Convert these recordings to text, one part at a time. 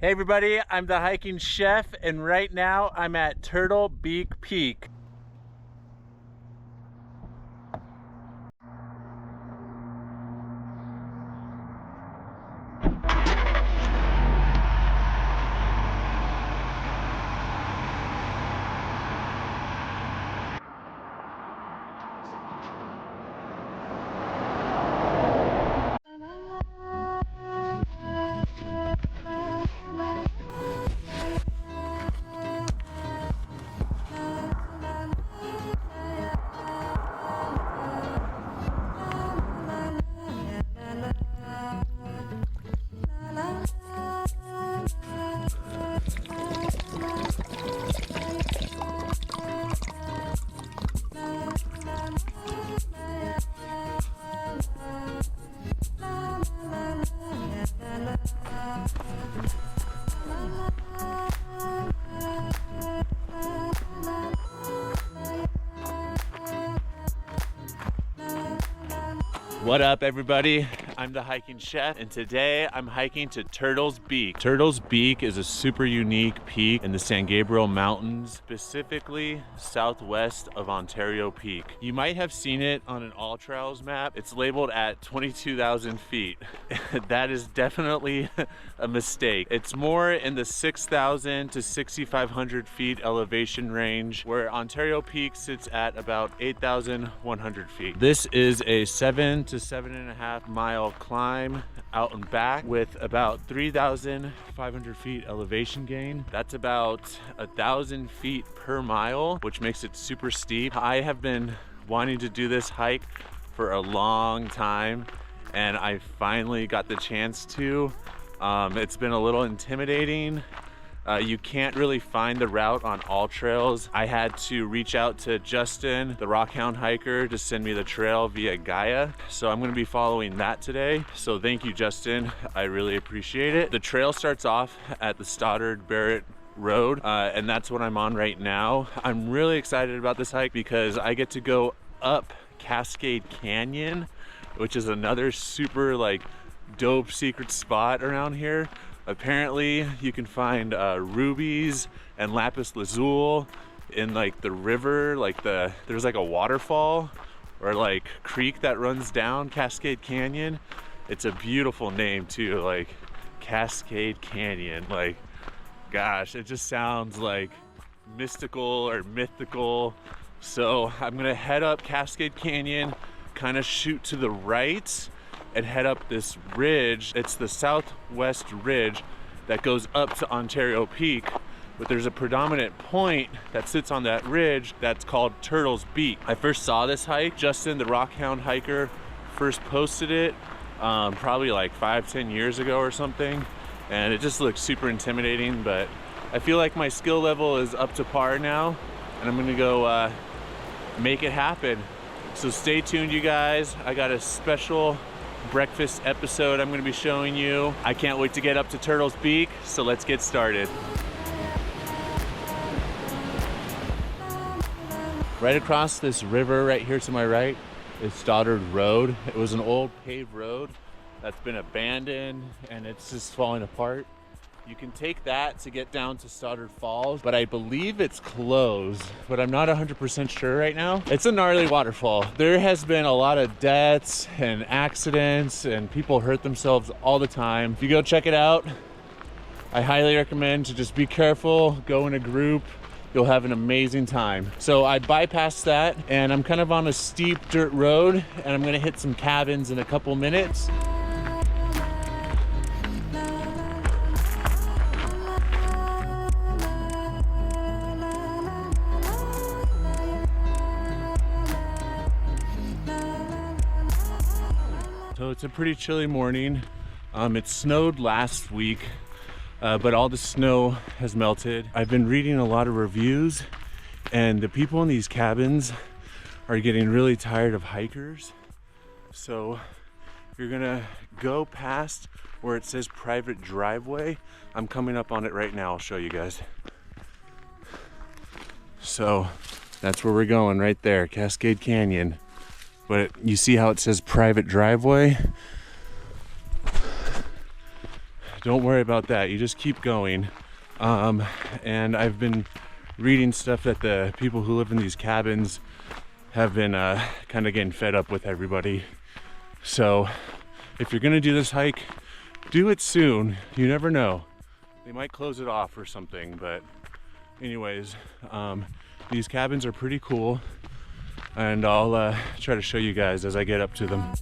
Hey everybody, I'm the hiking chef, and right now I'm at Turtle Beak Peak. What up everybody? I'm the hiking chef, and today I'm hiking to Turtle's Beak. Turtle's Beak is a super unique peak in the San Gabriel Mountains, specifically southwest of Ontario Peak. You might have seen it on an All Trails map. It's labeled at 22,000 feet. That is definitely a mistake. It's more in the 6,000 to 6,500 feet elevation range, where Ontario Peak sits at about 8,100 feet. This is a 7 to 7.5 mile climb out and back with about 3,500 feet elevation gain. That's about 1,000 feet per mile, which makes it super steep. I have been wanting to do this hike for a long time, and I finally got the chance to. It's been a little intimidating. You can't really find the route on All Trails. I had to reach out to Justin, the Rockhound hiker, to send me the trail via Gaia. So I'm gonna be following that today. So thank you, Justin. I really appreciate it. The trail starts off at the Stoddard Road, and that's what I'm on right now. I'm really excited about this hike because I get to go up Cascade Canyon, which is another super dope secret spot around here. Apparently you can find rubies and lapis lazuli in the river, there's a waterfall or creek that runs down Cascade Canyon. It's a beautiful name too, Cascade Canyon. Gosh, it just sounds mystical or mythical. So I'm gonna head up Cascade Canyon, kind of shoot to the right and head up this ridge. It's the southwest ridge that goes up to Ontario Peak, but there's a predominant point that sits on that ridge that's called Turtle's Beak. I first saw this hike, Justin, the Rockhound hiker, first posted it probably 5-10 years ago or something, and it just looked super intimidating, but I feel like my skill level is up to par now, and I'm gonna go make it happen. So stay tuned, you guys. I got a special breakfast episode I'm going to be showing you. I can't wait to get up to Turtle's Beak, so let's get started. Right across this river right here to my right is Stoddard Road. It was an old paved road that's been abandoned and it's just falling apart. You can take that to get down to Stoddard Falls, but I believe it's closed, but I'm not 100% sure right now. It's a gnarly waterfall. There has been a lot of deaths and accidents and people hurt themselves all the time. If you go check it out, I highly recommend to just be careful, go in a group. You'll have an amazing time. So I bypassed that and I'm kind of on a steep dirt road and I'm gonna hit some cabins in a couple minutes. So it's a pretty chilly morning. It snowed last week, but all the snow has melted. I've been reading a lot of reviews, and the people in these cabins are getting really tired of hikers. So you're gonna go past where it says private driveway. I'm coming up on it right now. I'll show you guys. So that's where we're going, right there, Cascade Canyon. But you see how it says private driveway? don't worry about that. You just keep going. And I've been reading stuff that the people who live in these cabins have been kind of getting fed up with everybody. So if you're gonna do this hike, do it soon. You never know. They might close it off or something, but anyways, these cabins are pretty cool, and I'll try to show you guys as I get up to them.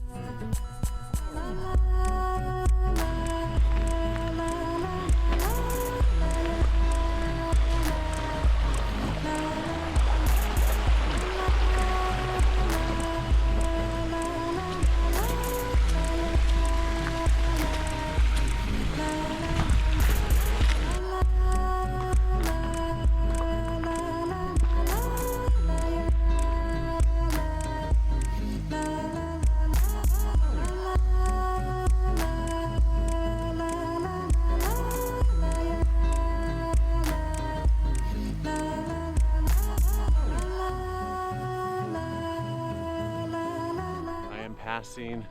Passing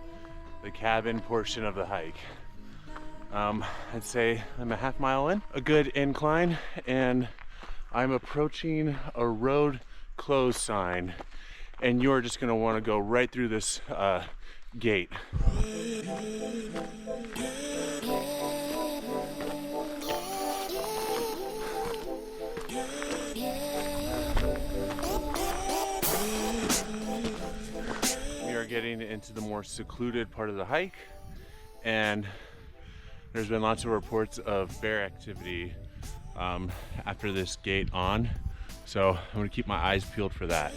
the cabin portion of the hike. I'd say I'm a half mile in, a good incline, and I'm approaching a road closed sign, and you're just gonna want to go right through this gate. Getting into the more secluded part of the hike, and there's been lots of reports of bear activity after this gate on, so I'm going to keep my eyes peeled for that.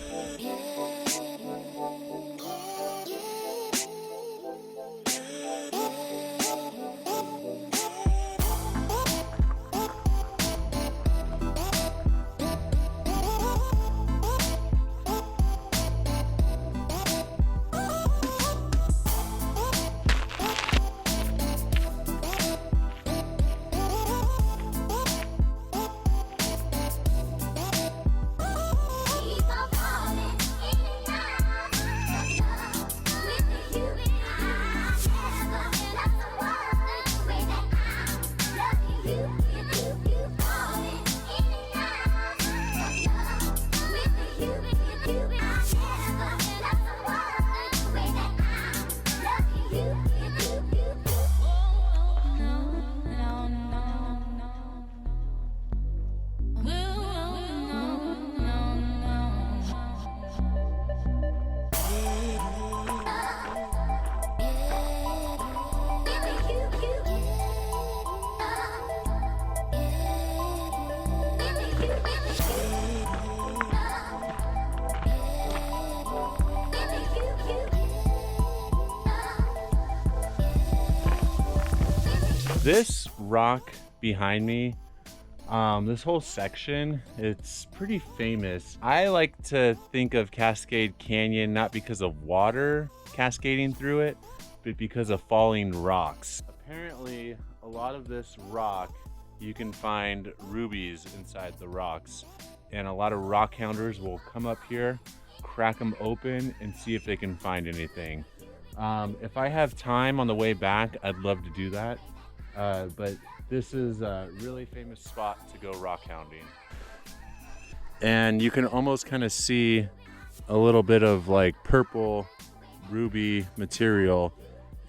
This rock behind me, this whole section, it's pretty famous. I like to think of Cascade Canyon not because of water cascading through it, but because of falling rocks. Apparently, a lot of this rock, you can find rubies inside the rocks, and a lot of rock hounders will come up here, crack them open, and see if they can find anything. If I have time on the way back, I'd love to do that. But this is a really famous spot to go rock hounding. And you can almost kind of see a little bit of like purple ruby material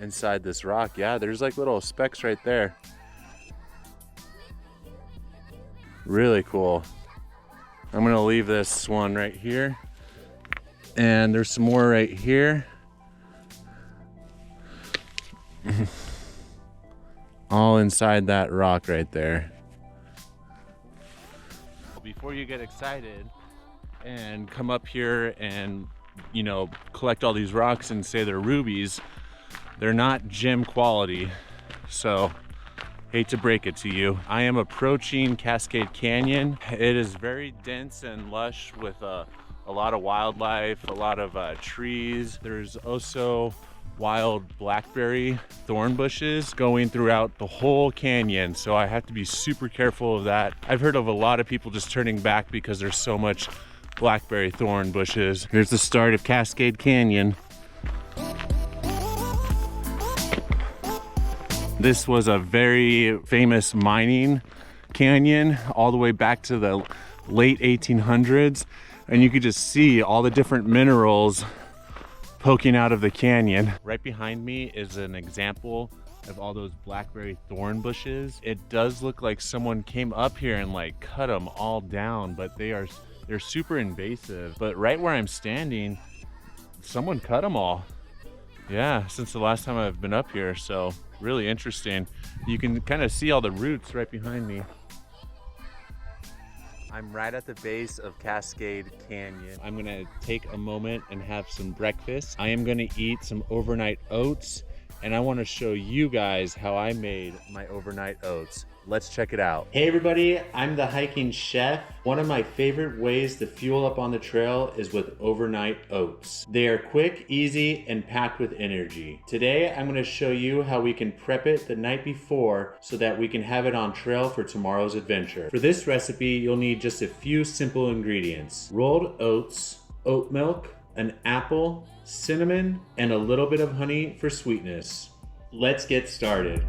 inside this rock. Yeah, there's like little specks right there. Really cool. I'm gonna leave this one right here. And there's some more right here. All inside that rock right there. Before you get excited and come up here and, you know, collect all these rocks and say they're rubies, they're not gem quality. So, hate to break it to you. I am approaching Cascade Canyon. It is very dense and lush with a lot of wildlife, a lot of trees. There's also wild blackberry thorn bushes going throughout the whole canyon, so I have to be super careful of that. I've heard of a lot of people just turning back because there's so much blackberry thorn bushes. Here's the start of Cascade Canyon. This was a very famous mining canyon all the way back to the late 1800s. And you could just see all the different minerals poking out of the canyon. Right behind me is an example of all those blackberry thorn bushes. It does look like someone came up here and like cut them all down, but they're super invasive. But right where I'm standing, someone cut them all. Yeah, since the last time I've been up here, so really interesting. You can kind of see all the roots right behind me. I'm right at the base of Cascade Canyon. I'm gonna take a moment and have some breakfast. I am gonna eat some overnight oats, and I wanna show you guys how I made my overnight oats. Let's check it out. Hey everybody, I'm the hiking chef. One of my favorite ways to fuel up on the trail is with overnight oats. They are quick, easy, and packed with energy. Today, I'm gonna show you how we can prep it the night before so that we can have it on trail for tomorrow's adventure. For this recipe, you'll need just a few simple ingredients: rolled oats, oat milk, an apple, cinnamon, and a little bit of honey for sweetness. Let's get started.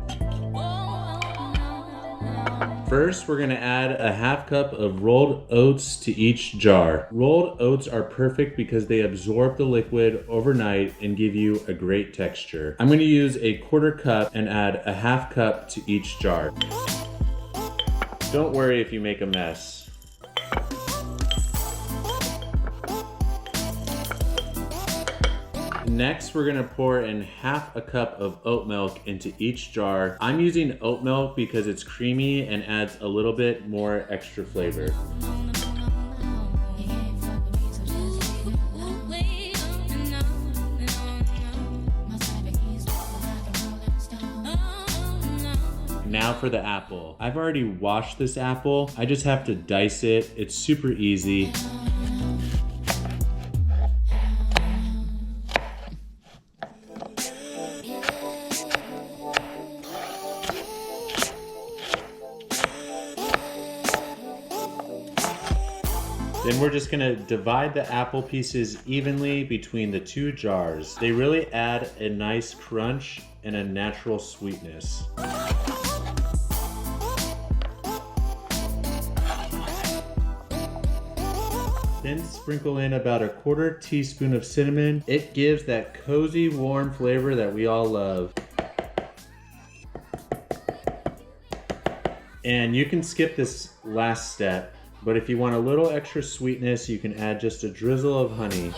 First, we're gonna add a half cup of rolled oats to each jar. Rolled oats are perfect because they absorb the liquid overnight and give you a great texture. I'm gonna use a quarter cup and add a half cup to each jar. Don't worry if you make a mess. Next, we're gonna pour in half a cup of oat milk into each jar. I'm using oat milk because it's creamy and adds a little bit more extra flavor. Now for the apple. I've already washed this apple. I just have to dice it. It's super easy. Then we're just gonna divide the apple pieces evenly between the two jars. They really add a nice crunch and a natural sweetness. Then sprinkle in about a quarter teaspoon of cinnamon. It gives that cozy, warm flavor that we all love. And you can skip this last step, but if you want a little extra sweetness, you can add just a drizzle of honey.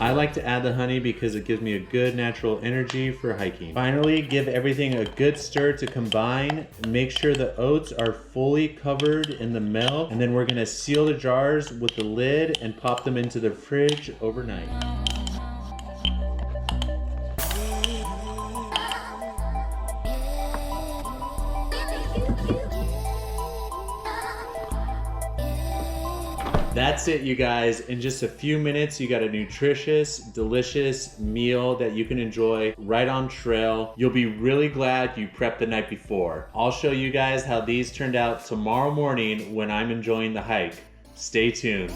I like to add the honey because it gives me a good natural energy for hiking. Finally, give everything a good stir to combine. Make sure the oats are fully covered in the milk, and then we're gonna seal the jars with the lid and pop them into the fridge overnight. That's it, you guys. In just a few minutes, you got a nutritious, delicious meal that you can enjoy right on trail. You'll be really glad you prepped the night before. I'll show you guys how these turned out tomorrow morning when I'm enjoying the hike. Stay tuned.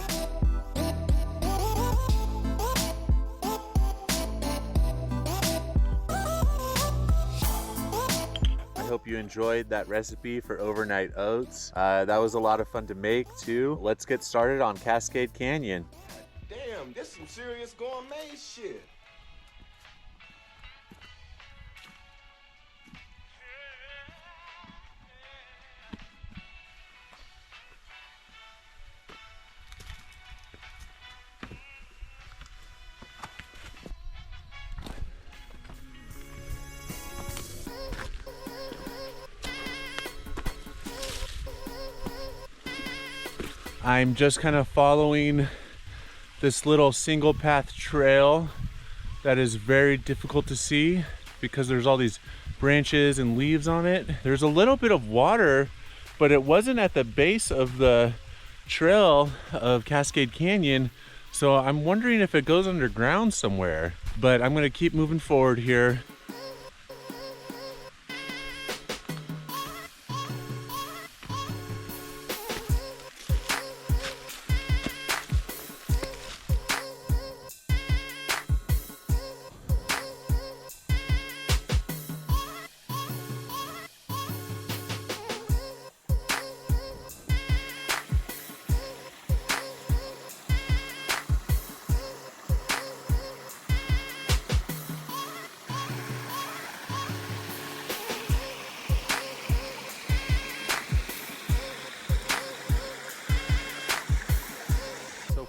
I hope you enjoyed that recipe for overnight oats. That was a lot of fun to make too. Let's get started on Cascade Canyon. Damn, this some serious gourmet shit. I'm just kind of following this little single path trail that is very difficult to see because there's all these branches and leaves on it. There's a little bit of water, but it wasn't at the base of the trail of Cascade Canyon, so I'm wondering if it goes underground somewhere. But I'm gonna keep moving forward here.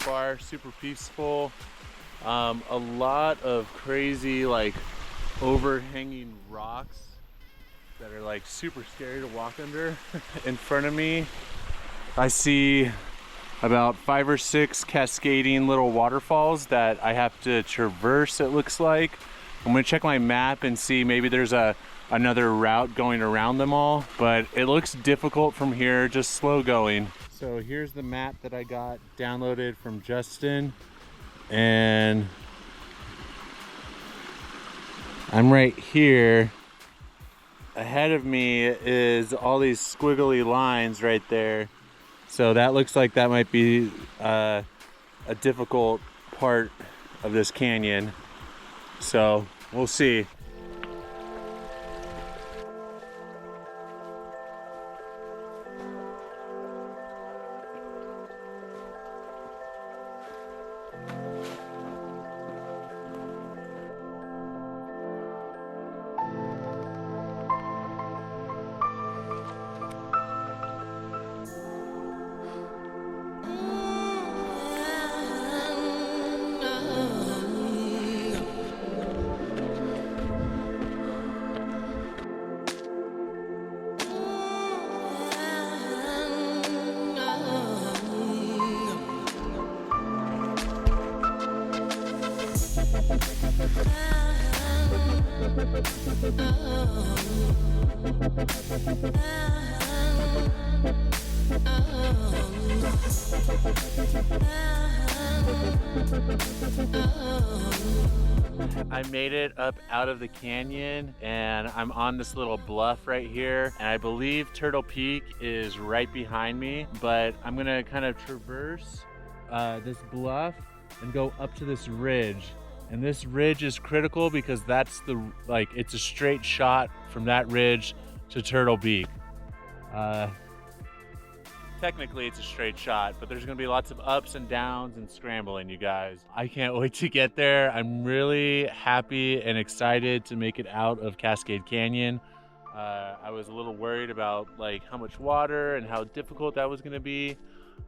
far. Super peaceful. A lot of crazy like overhanging rocks that are like super scary to walk under. In front of me, I see about 5 or 6 cascading little waterfalls that I have to traverse, it looks like. I'm gonna check my map and see maybe there's another route going around them all, but it looks difficult from here, just slow going. So here's the map that I got downloaded from Justin, and I'm right here. Ahead of me is all these squiggly lines right there. So that looks like that might be a difficult part of this canyon. So we'll see. I made it up out of the canyon and I'm on this little bluff right here, and I believe Turtle Peak is right behind me, but I'm gonna kind of traverse this bluff and go up to this ridge. And this ridge is critical because that's it's a straight shot from that ridge to Turtle Beak. Technically it's a straight shot, but there's gonna be lots of ups and downs and scrambling, you guys. I can't wait to get there. I'm really happy and excited to make it out of Cascade Canyon. I was a little worried about how much water and how difficult that was gonna be. It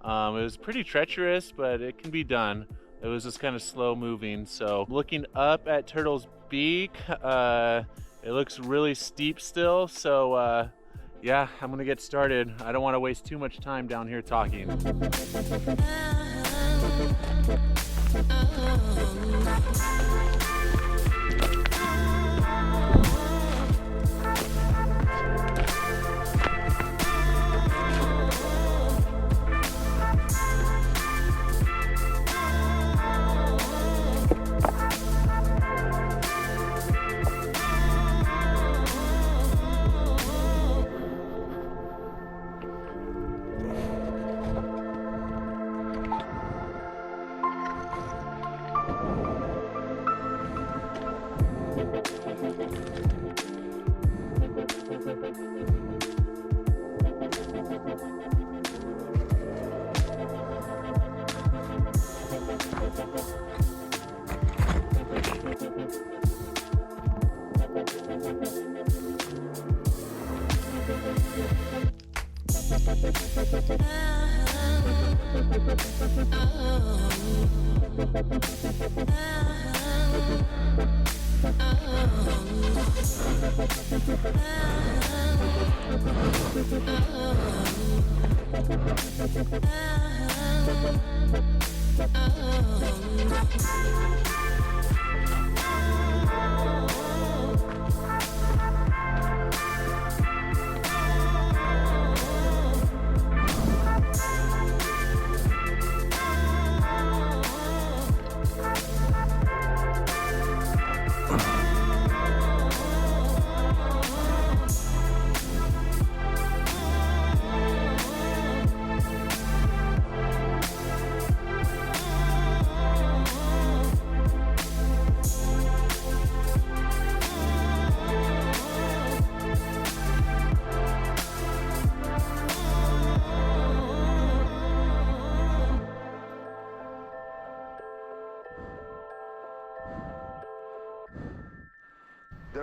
was pretty treacherous, but it can be done. It was just kind of slow moving. So looking up at Turtle's Beak, it looks really steep still. So yeah, I'm gonna get started. I don't want to waste too much time down here talking.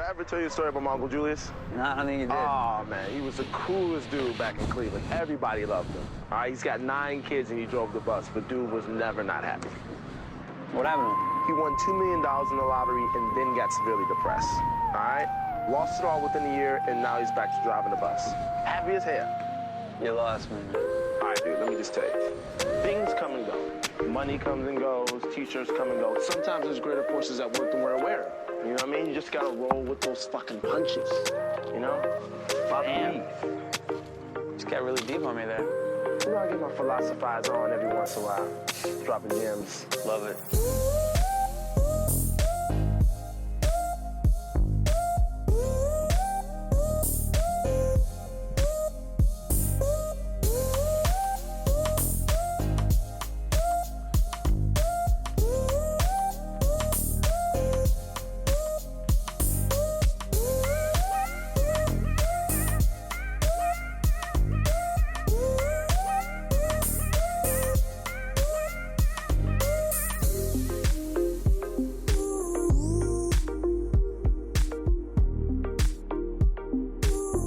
I ever tell you a story about my Uncle Julius? No, I don't think you did. Oh, man, he was the coolest dude back in Cleveland. Everybody loved him. All right, he's got 9 kids and he drove the bus, but dude was never not happy. What happened to him? He won $2 million in the lottery and then got severely depressed. All right? Lost it all within a year, and now he's back to driving the bus. Happy as hell. You lost me, man. All right, dude, let me just tell you. Things come and go. Money comes and goes, t-shirts come and go. Sometimes there's greater forces at work than we're aware of. You know what I mean? You just gotta roll with those fucking punches. You know? Damn. Just got really deep on me there. You know, I get my philosophize on every once in a while. Dropping gems. Love it.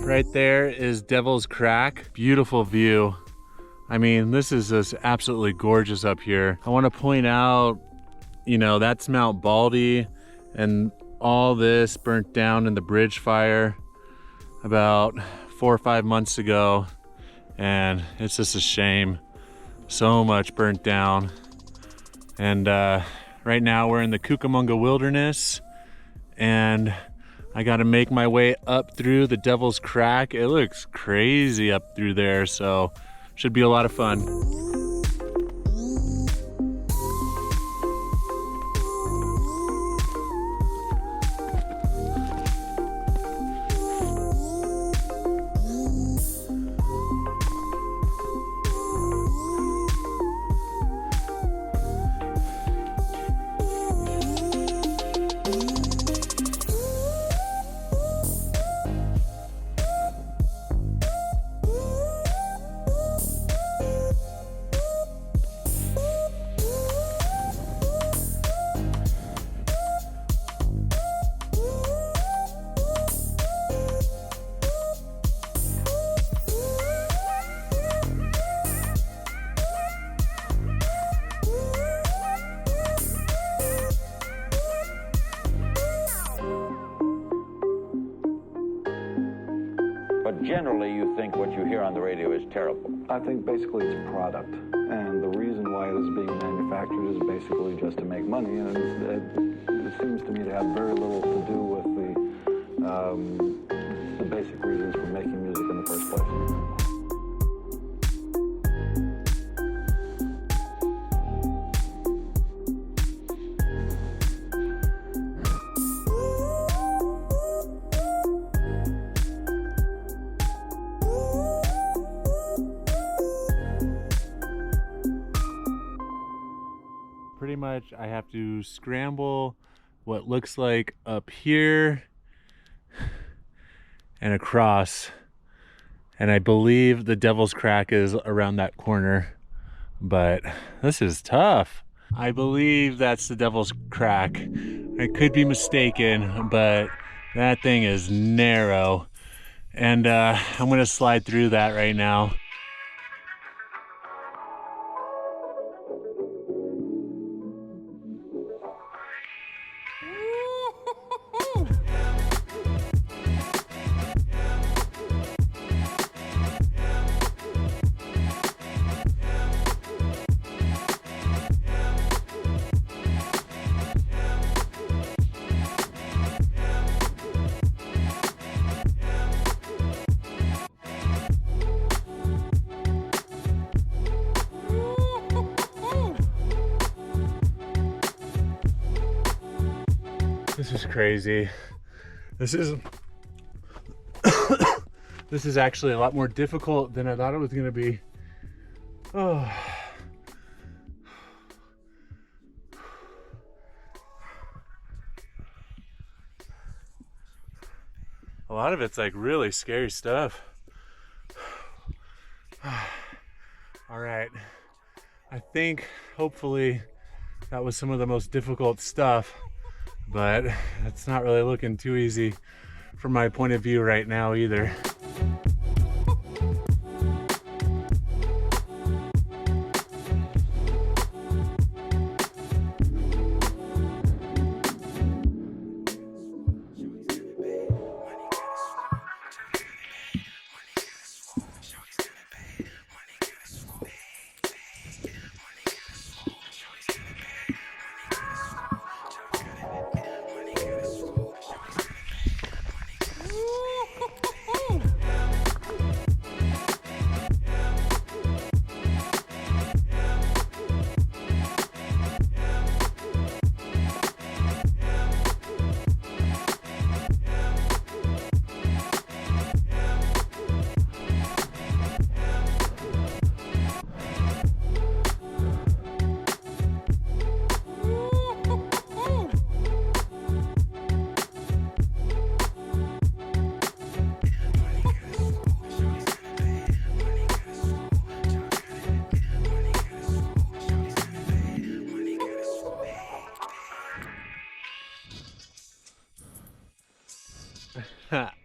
Right there is Devil's Crack. Beautiful view. I mean, this is just absolutely gorgeous up here. I want to point out, you know, that's Mount Baldy, and all this burnt down in the bridge fire about 4 or 5 months ago, and it's just a shame. So much burnt down. And right now we're in the Cucamonga Wilderness, and I gotta make my way up through the Devil's Crack. It looks crazy up through there, so should be a lot of fun. But generally, you think what you hear on the radio is terrible. I think basically it's a product, and the reason why it is being manufactured is basically just to make money, and it seems to me to have very little to do with the basic reasons for making music in the first place. Pretty much I have to scramble what looks like up here and across, and I believe the Devil's Crack is around that corner, but this is tough. I believe that's the Devil's Crack. I could be mistaken, but that thing is narrow, and I'm gonna slide through that right now. This is crazy. This is this is actually a lot more difficult than I thought it was going to be. Oh. A lot of it's like really scary stuff. All right. I think hopefully that was some of the most difficult stuff. but it's not really looking too easy from my point of view right now either.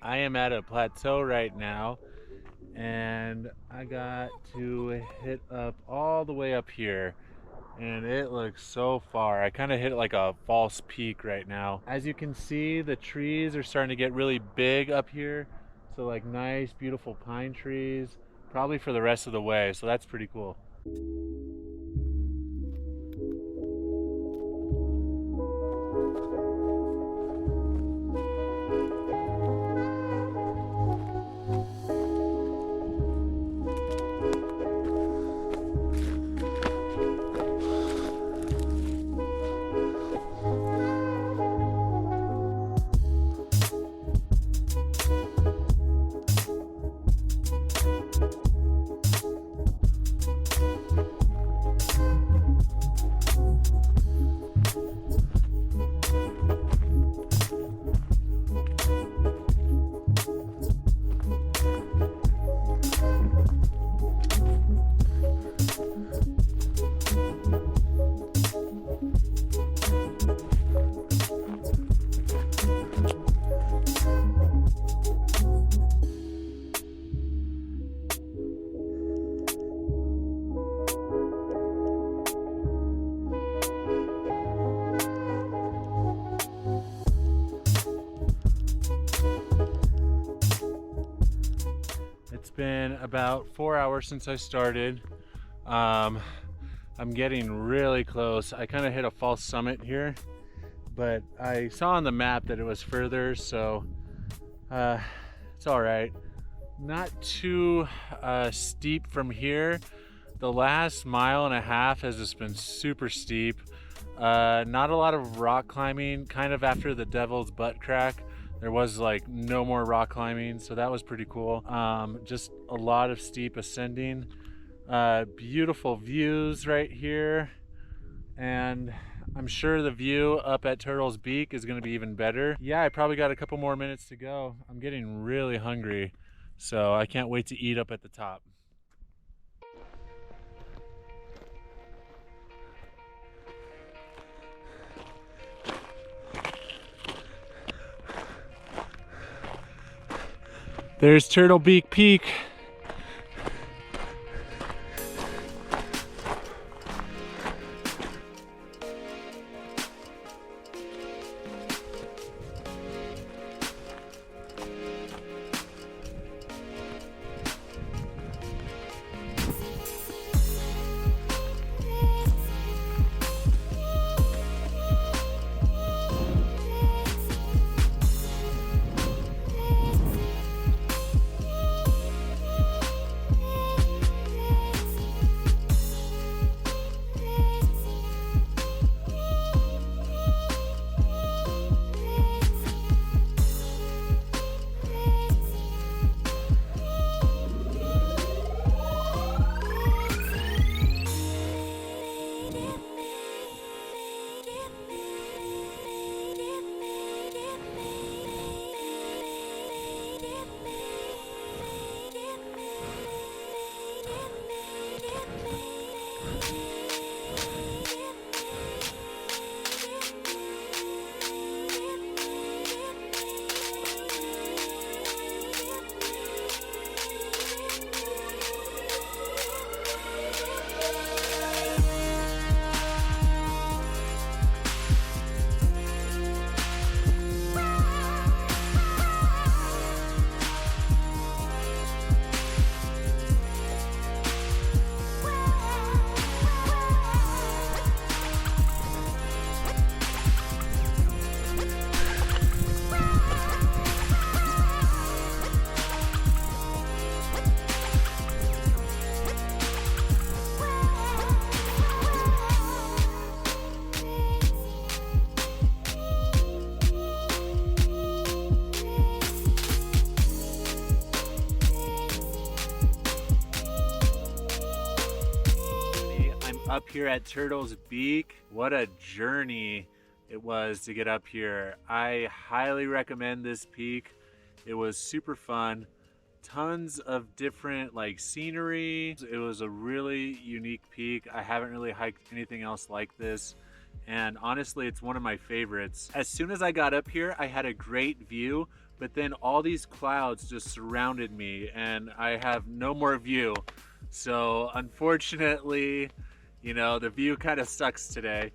I am at a plateau right now, and I got to hit up all the way up here, and it looks so far. I kind of hit like a false peak right now. As you can see, the trees are starting to get really big up here, so like nice beautiful pine trees, probably for the rest of the way, so that's pretty cool. It's been about 4 hours since I started. I'm getting really close. I kind of hit a false summit here, but I saw on the map that it was further, so it's all right. Not too steep from here. The last mile and a half has just been super steep. Not a lot of rock climbing. Kind of after the Devil's Butt crack, there was like no more rock climbing, so that was pretty cool. Just a lot of steep ascending. Beautiful views right here, and I'm sure the view up at Turtle's Beak is going to be even better. Yeah, I probably got a couple more minutes to go. I'm getting really hungry, so I can't wait to eat up at the top. There's Turtle Beak Peak. up here at Turtles Beak. What a journey it was to get up here. I highly recommend this peak. It was super fun. Tons of different like scenery. It was a really unique peak. I haven't really hiked anything else like this. And honestly, it's one of my favorites. As soon as I got up here, I had a great view, but then all these clouds just surrounded me and I have no more view. So unfortunately, you know, the view kind of sucks today.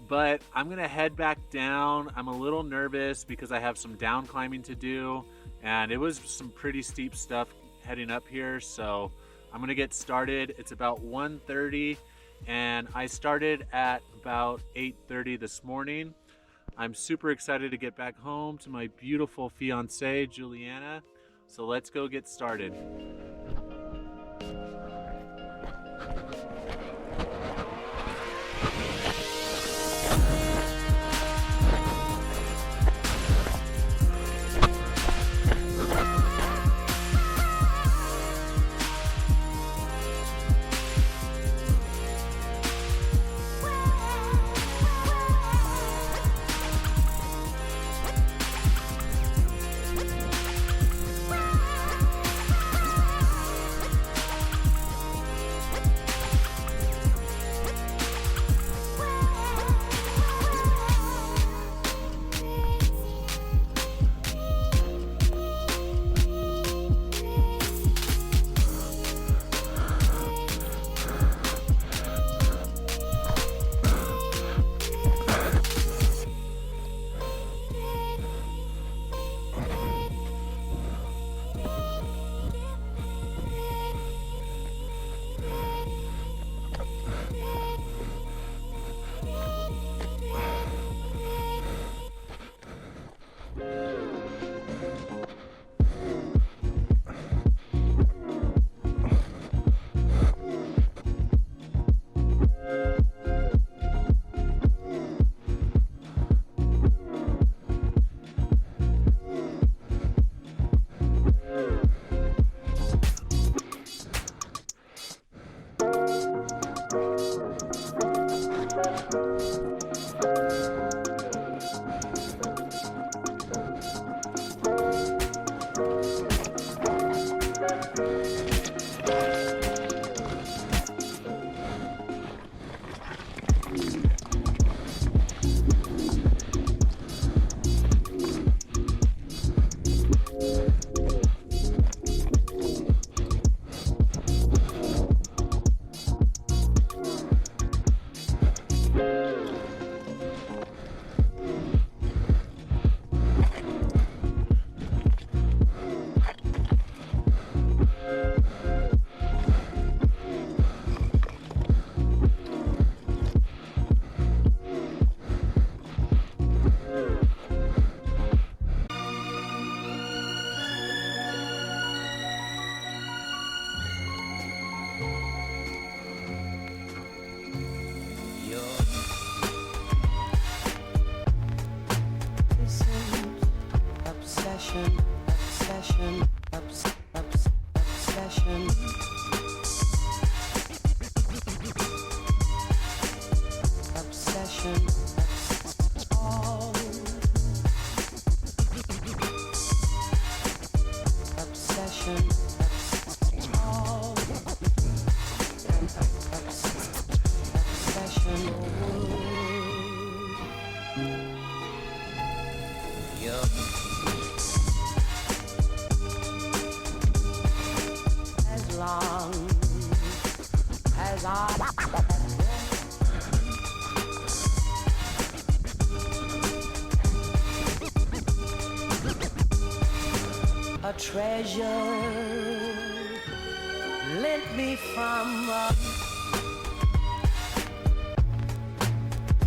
But I'm gonna head back down. I'm a little nervous because I have some down climbing to do, and it was some pretty steep stuff heading up here. So I'm gonna get started. It's about 1:30 and I started at about 8:30 this morning. I'm super excited to get back home to my beautiful fiance, Juliana. So let's go get started. A treasure lent me from a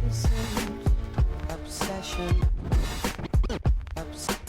distant obsession. Obsession.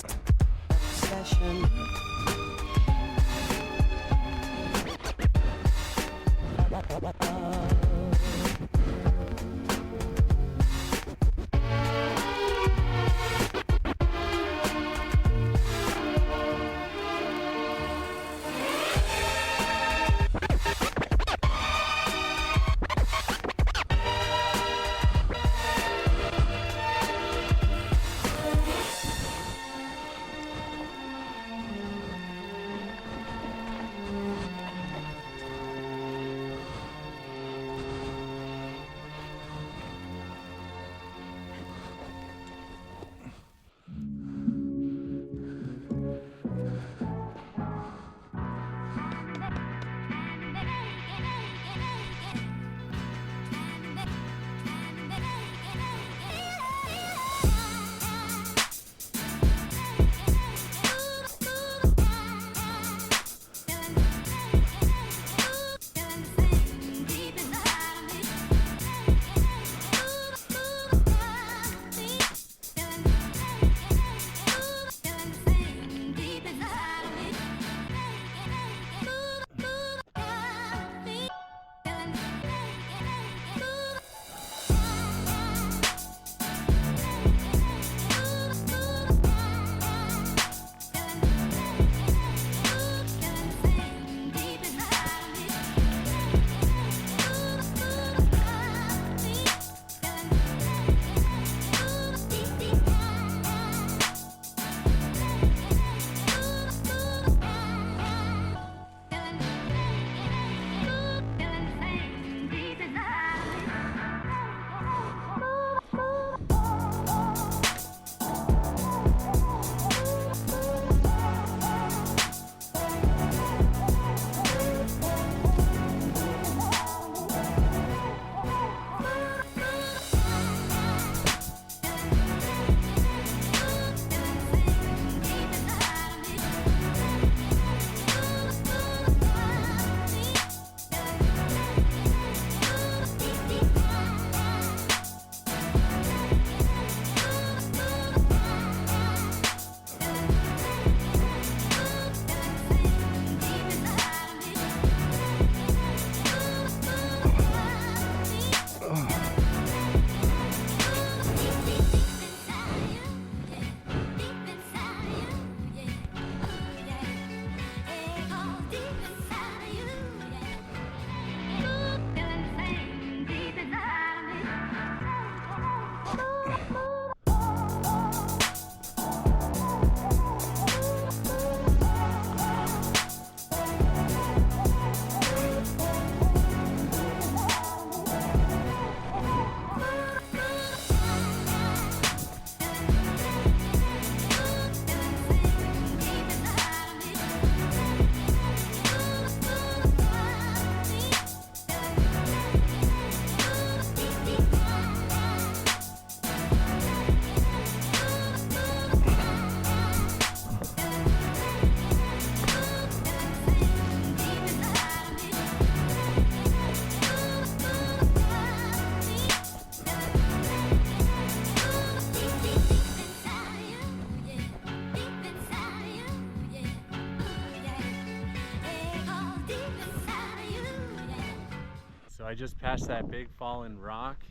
So I just passed that big fallen rock,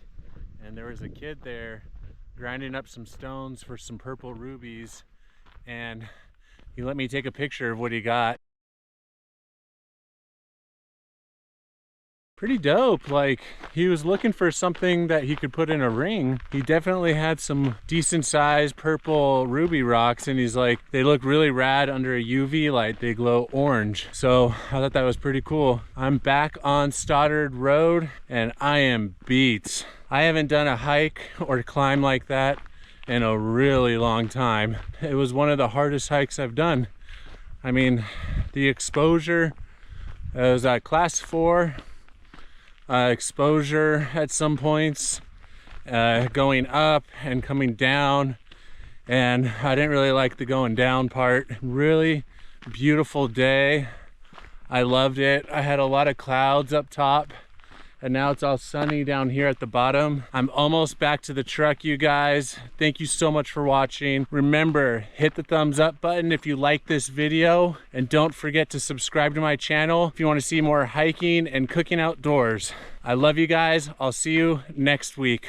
and there was a kid there grinding up some stones for some purple rubies, and he let me take a picture of what he got. Pretty dope. Like, he was looking for something that he could put in a ring. He definitely had some decent sized purple ruby rocks, and he's like, they look really rad under a UV light. They glow orange. So I thought that was pretty cool. I'm back on Stoddard Road and I am beat. I haven't done a hike or climb like that in a really long time. It was one of the hardest hikes I've done. I mean, the exposure, it was at class 4. Exposure at some points, going up and coming down, and I didn't really like the going down part. Really beautiful day. I loved it. I had a lot of clouds up top, and now it's all sunny down here at the bottom. I'm almost back to the truck, you guys. Thank you so much for watching. Remember, hit the thumbs up button if you like this video, and don't forget to subscribe to my channel if you want to see more hiking and cooking outdoors. I love you guys. I'll see you next week.